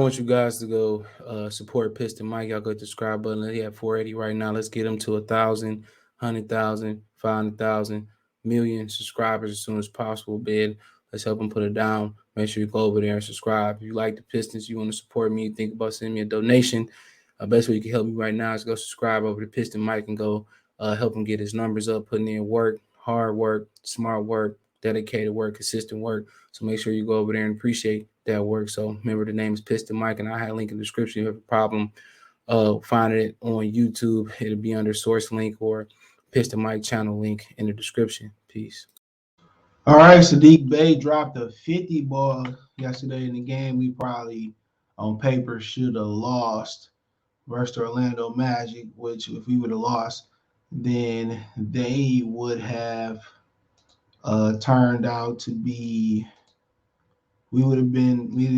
want you guys to go support Piston Mike. Y'all go hit the subscribe button. He at 480 right now. Let's get him to 1,000, 100,000, 500,000, million subscribers as soon as possible, bid. Let's help him put it down. Make sure you go over there and subscribe. If you like the Pistons, you want to support me, think about sending me a donation. Best way you can help me right now is go subscribe over to Piston Mike and go help him get his numbers up, putting in work, hard work, smart work, dedicated work, consistent work. So make sure you go over there and appreciate that work. So remember, the name is Piston Mike, and I have a link in the description. If you have a problem finding it on YouTube, it'll be under source link or Piston Mike channel link in the description. Peace. All right, Saddiq Bey dropped a 50 ball yesterday in the game we probably on paper should have lost versus the Orlando Magic, which if we would have lost, then they would have turned out to be we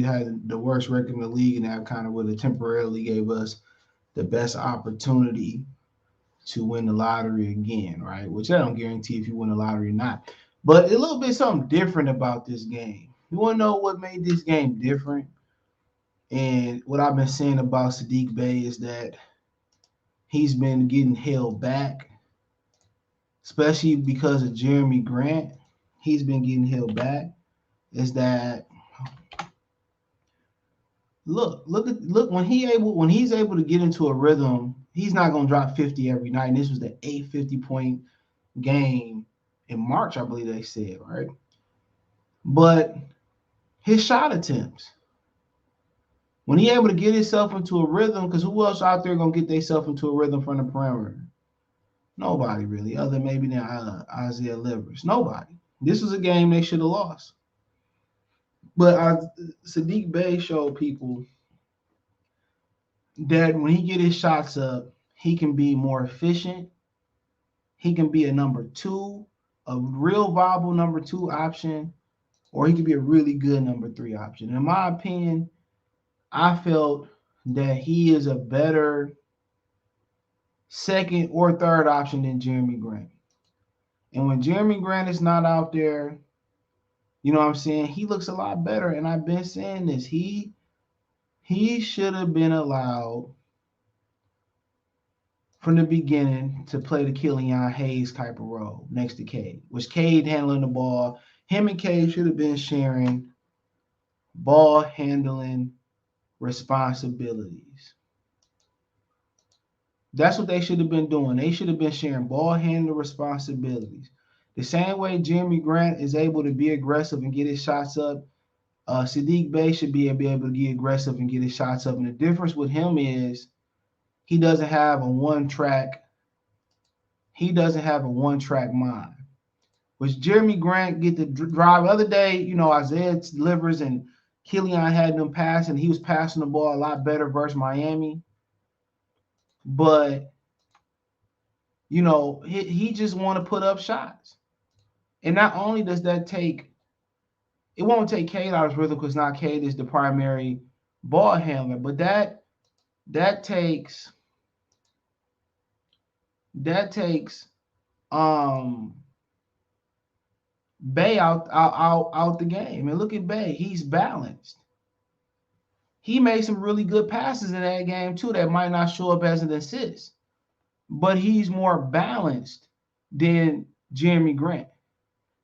had the worst record in the league, and that kind of would have temporarily gave us the best opportunity to win the lottery again, right? Which I don't guarantee if you win the lottery or not. But a little bit something different about this game. You want to know what made this game different? And what I've been saying about Saddiq Bey is that he's been getting held back, especially because of Jeremy Grant. He's been getting held back. Is that look when he's able to get into a rhythm, he's not gonna drop 50 every night. And this was the 850-point game in March, I believe they said, right? But his shot attempts, when he able to get himself into a rhythm, because who else out there gonna get themselves into a rhythm from the perimeter? Nobody really, other than maybe Isaiah Livers. Nobody. This was a game they should have lost. But Saddiq Bey showed people that when he get his shots up, he can be more efficient. He can be a number two, a real viable number two option, or he could be a really good number three option. In my opinion, I felt that he is a better second or third option than Jeremy Grant. And when Jeremy Grant is not out there, you know what I'm saying, he looks a lot better. And I've been saying this. He should have been allowed from the beginning to play the Killian Hayes type of role next to Cade, which Cade handling the ball. Him and Cade should have been sharing ball handling responsibilities. That's what they should have been doing. They should have been sharing ball handling responsibilities. The same way Jeremy Grant is able to be aggressive and get his shots up, Saddiq Bey should be able to get aggressive and get his shots up. And the difference with him is he doesn't have a one-track mind. Which Jeremy Grant get to drive. The other day, you know, Isaiah Livers and Killian had them passing. He was passing the ball a lot better versus Miami. But, you know, he just want to put up shots. And not only does that it won't take Cade out of his rhythm because now Cade is the primary ball handler. But that takes Bey out the game. And look at Bey. He's balanced. He made some really good passes in that game too that might not show up as an assist. But he's more balanced than Jeremy Grant.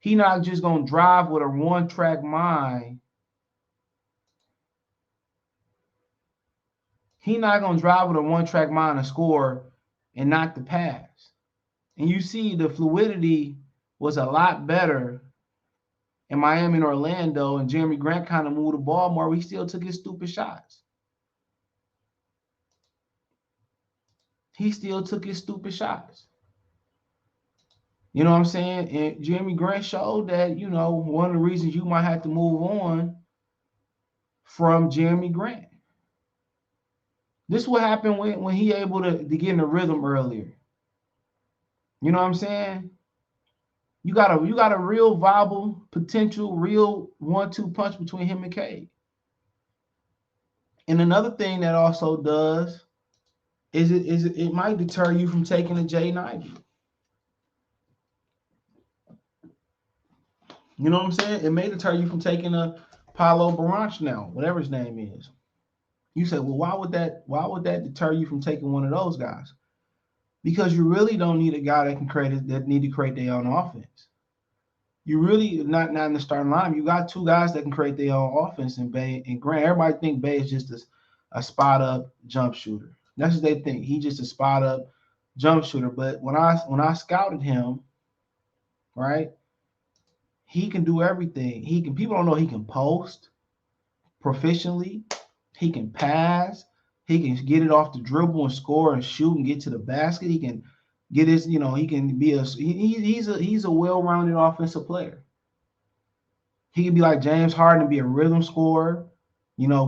He's not just going to drive with a one-track mind. He's not going to drive with a one-track mind and score and not the pass. And you see the fluidity was a lot better in Miami and Orlando, and Jeremy Grant kind of moved the ball more. But he still took his stupid shots. You know what I'm saying? And Jeremy Grant showed that, you know, one of the reasons you might have to move on from Jeremy Grant. This is what happened when he able to get in the rhythm earlier. You know what I'm saying? You got a real viable potential, real 1-2 punch between him and Cade. And another thing that also does is it might deter you from taking a Jaden Ivey. You know what I'm saying? It may deter you from taking a Paolo Baranch now, whatever his name is. You say, well, why would that deter you from taking one of those guys? Because you really don't need a guy that can create that need to create their own offense. You really not in the starting line. You got two guys that can create their own offense in Bay and Grant. Everybody think Bay is just a spot up jump shooter. That's what they think. He just a spot up jump shooter. But when I scouted him, right, he can do everything. He can. People don't know he can post proficiently. He can pass. He can get it off the dribble and score and shoot and get to the basket. He can get his. He can be he's a well-rounded offensive player. He can be like James Harden and be a rhythm scorer.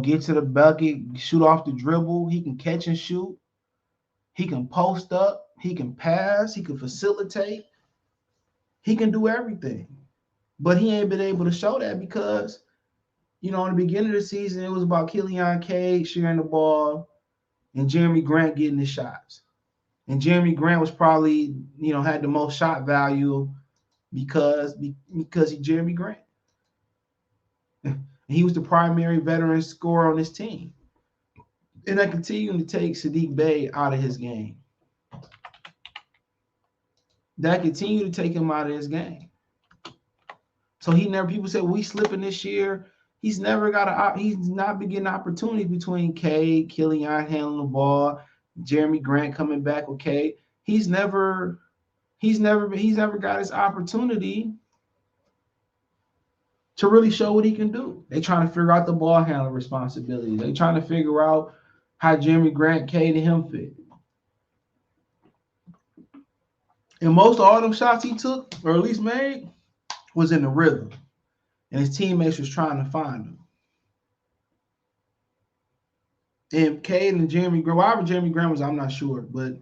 Get to the bucket, shoot off the dribble. He can catch and shoot. He can post up. He can pass. He can facilitate. He can do everything. But he ain't been able to show that because, in the beginning of the season, it was about Killian Cade sharing the ball and Jeremy Grant getting the shots. And Jeremy Grant was probably, had the most shot value because he's Jeremy Grant. And he was the primary veteran scorer on this team. And I continue to take Saddiq Bey out of his game. That continue to take him out of his game. So people said, we slipping this year. He's not been getting opportunities between Cade, Killian handling the ball, Jeremy Grant coming back with Cade. He's never got his opportunity to really show what he can do. They trying to figure out the ball handling responsibilities. They trying to figure out how Jeremy Grant, Cade, and him fit. And most of all them shots he took, or at least made, was in the rhythm. And his teammates was trying to find him. And Cade and Jeremy Grant, wherever Jeremy Grant was, I'm not sure. But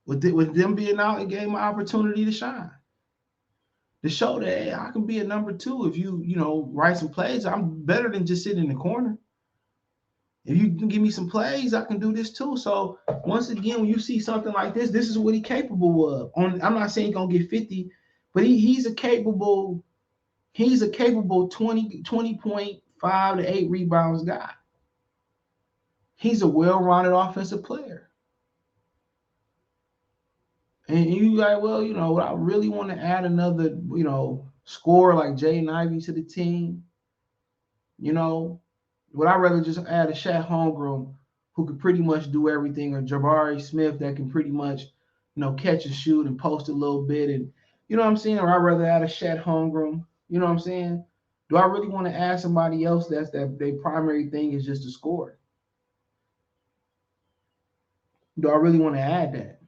with them being out, it gave him an opportunity to shine. To show that, hey, I can be a number two if you write some plays. I'm better than just sitting in the corner. If you can give me some plays, I can do this too. So once again, when you see something like this is what he's capable of. I'm not saying he's gonna get 50, but he's a capable 20.5 to 8 rebounds guy. He's a well-rounded offensive player. And you like, well, what I really want to add another, scorer like Jaden Ivey to the team. Would I rather just add a Shat Holmgren who could pretty much do everything, or Jabari Smith that can pretty much, catch and shoot and post a little bit, and you know what I'm saying? Or I'd rather add a Shat Holmgren. You know what I'm saying? Do I really want to add somebody else that their primary thing is just to score? Do I really want to add that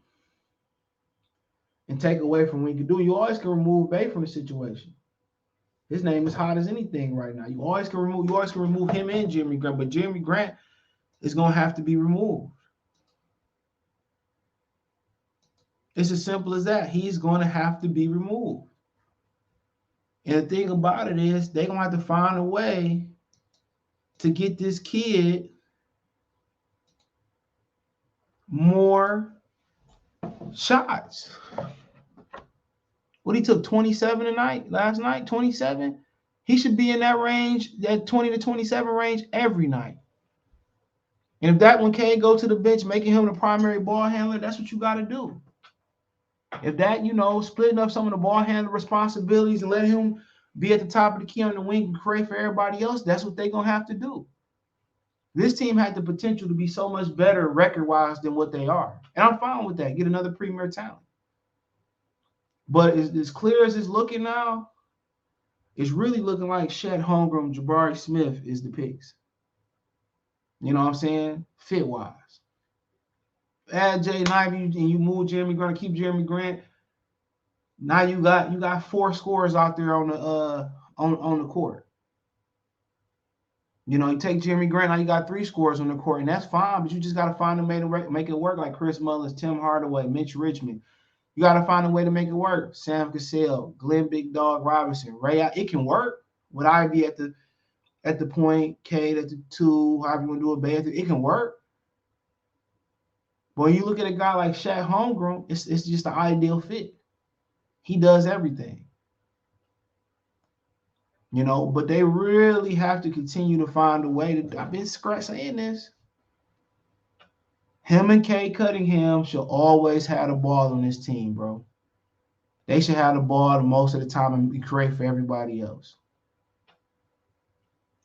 and take away from what he can do? You always can remove Bay from the situation. His name is hot as anything right now. You always can remove him and Jeremy Grant, but Jeremy Grant is gonna have to be removed. It's as simple as that. He's gonna have to be removed. And the thing about it is they're gonna have to find a way to get this kid more shots. What, he took 27 last night, 27? He should be in that range, that 20 to 27 range every night. And if that one can't go to the bench, making him the primary ball handler, that's what you got to do. If that, splitting up some of the ball handler responsibilities and letting him be at the top of the key on the wing and create for everybody else, that's what they're going to have to do. This team had the potential to be so much better record-wise than what they are. And I'm fine with that. Get another premier talent. But as clear as it's looking now, it's really looking like Shet Holmgren, Jabari Smith is the picks. You know what I'm saying? Fit-wise. Add Jaden Ivey and you move Jeremy Grant, keep Jeremy Grant. Now you got 4 scorers out there on the court. You take Jeremy Grant, now you got 3 scorers on the court, and that's fine, but you just got to find a way to make it work, like Chris Mullins, Tim Hardaway, Mitch Richmond. You got to find a way to make it work. Sam Cassell, Glenn Big Dog Robinson, Ray. It can work with Ivy at the point, Cade at the 2, however you want to do it, it can work. But when you look at a guy like Shat Holmgren, it's just the ideal fit. He does everything. But they really have to continue to find a way to. I've been saying this. Him and Cade Cunningham should always have the ball on this team, bro. They should have the ball most of the time and create for everybody else.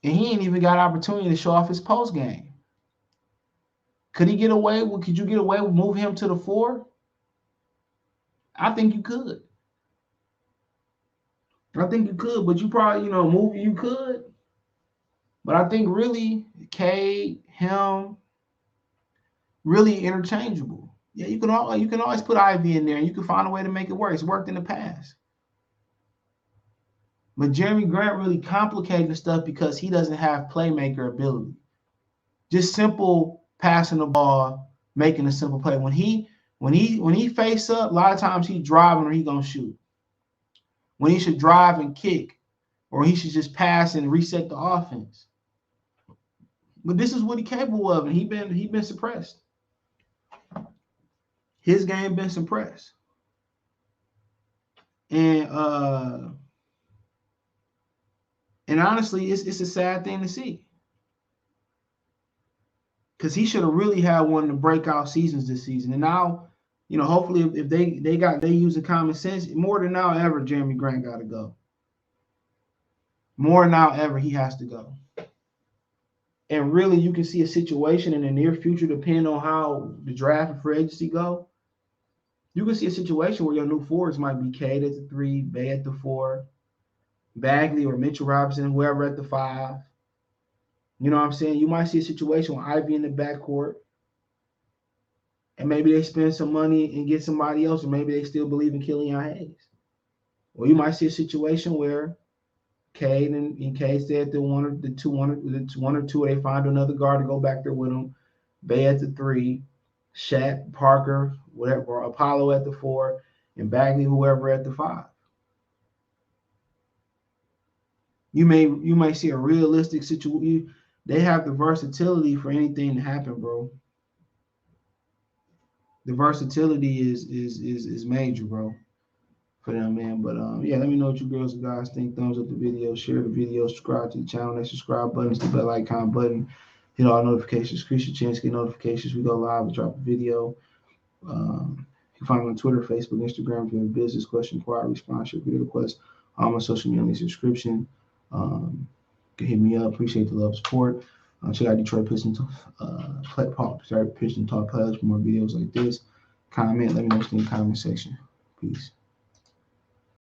And he ain't even got opportunity to show off his post game. Could he get away with? Could you get away with move him to the 4? I think you could. I think you could, but you probably, move you could. But I think really, Cade, him, really interchangeable. Yeah, you can always put Ivy in there, and you can find a way to make it work. It's worked in the past. But Jeremy Grant really complicated the stuff because he doesn't have playmaker ability. Just simple passing the ball, making a simple play. When he face up, a lot of times he driving or he gonna shoot. When he should drive and kick, or he should just pass and reset the offense. But this is what he's capable of, and he been suppressed. His game been suppressed. And honestly, it's a sad thing to see. Because he should have really had one of the breakout seasons this season. And now, hopefully if they use the common sense, more than now ever, Jeremy Grant gotta go. More now ever, he has to go. And really, you can see a situation in the near future, depending on how the draft and free agency go. You can see a situation where your new forwards might be Cade at the 3, Bay at the 4, Bagley or Mitchell Robinson, whoever at the 5. You know what I'm saying? You might see a situation with Ivy in the backcourt, and maybe they spend some money and get somebody else, or maybe they still believe in Killian Hayes. Or you might see a situation where Cade and Cade stay at the one or two, they find another guard to go back there with them. Bay at the 3, Shaq, Parker, whatever, Apollo at the 4, and Bagley, whoever at the 5. You may see a realistic situation. They have the versatility for anything to happen, bro. The versatility is major, bro, for them, man. But yeah, let me know what you girls and guys think. Thumbs up the video, share the video, subscribe to the channel. That subscribe button is the bell icon button. Hit all notifications, increase your chance to get notifications. We go live, we drop a video. You can find me on Twitter, Facebook, Instagram if you have a business question, inquiry, sponsorship, video request. All my social media subscription. You can hit me up. Appreciate the love, support. Check out Detroit Pistons Piston Talk Players for more videos like this. Comment. Let me know what's in the comment section. Peace.